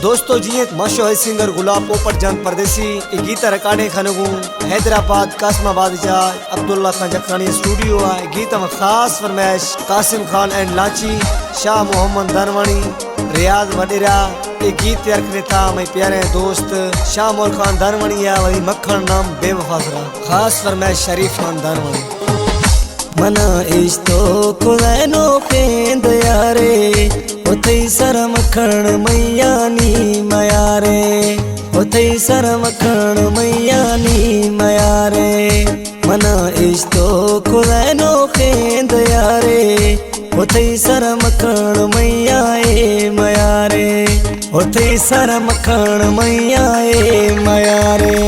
दोस्तों जी एक मशहूर सिंगर गुलाब पोपट जंग परदेसी गीत रिकॉर्डिंग खनगू हैदराबाद कासमाबाद जा अब्दुल्ला खान जखानी स्टूडियो है। गीत में खास फरमाइश कासिम खान एंड लाची शाह मोहम्मद दानवानी रियाज वडेरा। ये गीत तैयार करने था मैं प्यारे दोस्त शाह मोल खान दानवानी या वही मक्खन नाम बेवफासरा। खास फरमाइश शरीफ खान दानवानी। मना इस्तो कुलैनो केंद यारे उते सरम खण मैया नी मयारे उते सरम खण मैया नी मयारे। मना इस्तो कुलैनो केंद यारे उते सरम खण मैया ए मयारे उते सरम खण मैया ए मयारे।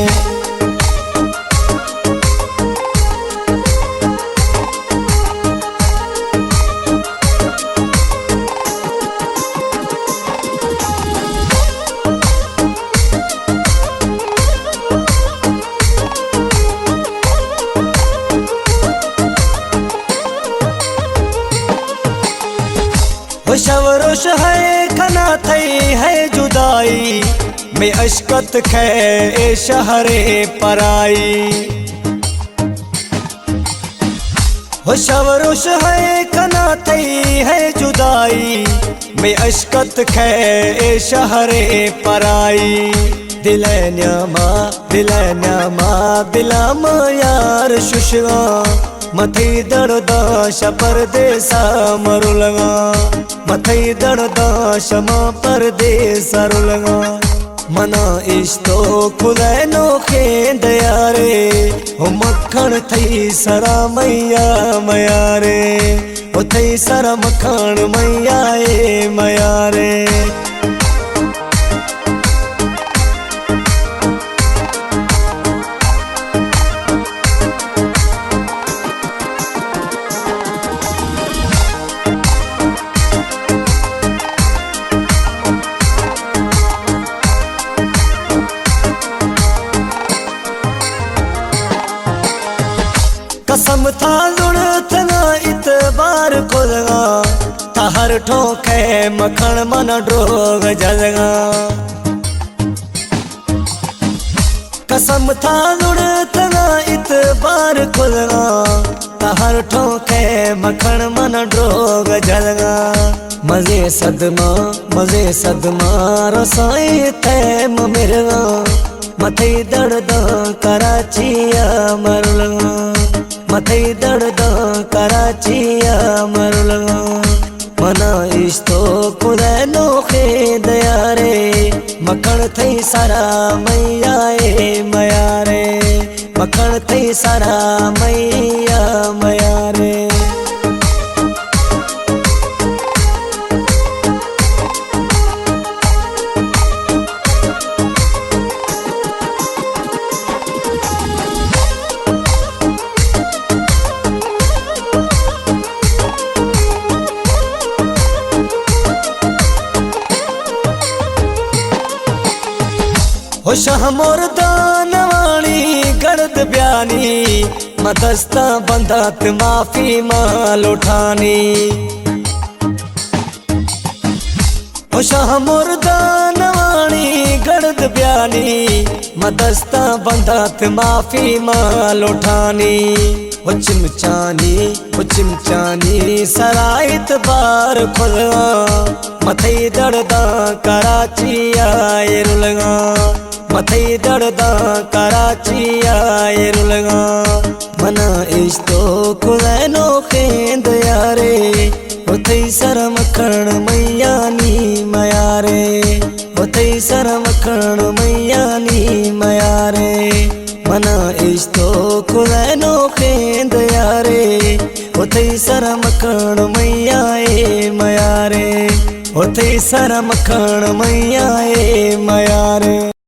शवरोश है खना थई है जुदाई में अशकत खे ए शहरे पराई। हो शवरोश है खना थई है जुदाई में अशकत खे ए शहरे पराई। दिलैन्यामा दिलाम यार शुशवा मथई दर्दा परदेसा मरुलगा मथई दर्दा शमा परदेसा रुलगा। मना इस्तो खुदैनो खेंद यारे हो मक्खन थई सरा मैया मयारे ओ थई सरा मक्खन मैया ए मयारे। कसम था जुड़त ना इतबार खुदगा हर ठोके मखन मन ड्रोग जलगा। कसम था जुड़त ना इतबार खुदगा हर ठोके मखन मन ड्रोग जलगा। मजे सदमा रसाई तैम मिरगा मथई दर्द कराचिया मरलगा मथई दर्द कराचिया मरलगा। मना इस्तो कुदैनो खेद यारे मखन थई सारा मैया ए मयारे मखन थई सारा मैया मयारे। हो शाह मोर दानवानी गर्द बयानी मदस्ता बंदात माफी माल उठानी। हो शाह मोर दानवानी गर्द बयानी मदस्ता बंदात माफी माल उठानी। हो चिमचानी सराइत बार खुलगा मथई दर्दा कराचिया रुलगा मथई दर्दा कराचिया रुलगा। मना इस्तो कुलैनो खेंद यारे उथई सरम खण मैया नी मयारे उथई सरम खण मैया नी मयारे। मना इस्तो कुलैनो खेंद यारे उथई सरम खण मैया ए मयारे उथई सरम खण मैया ए मयारे।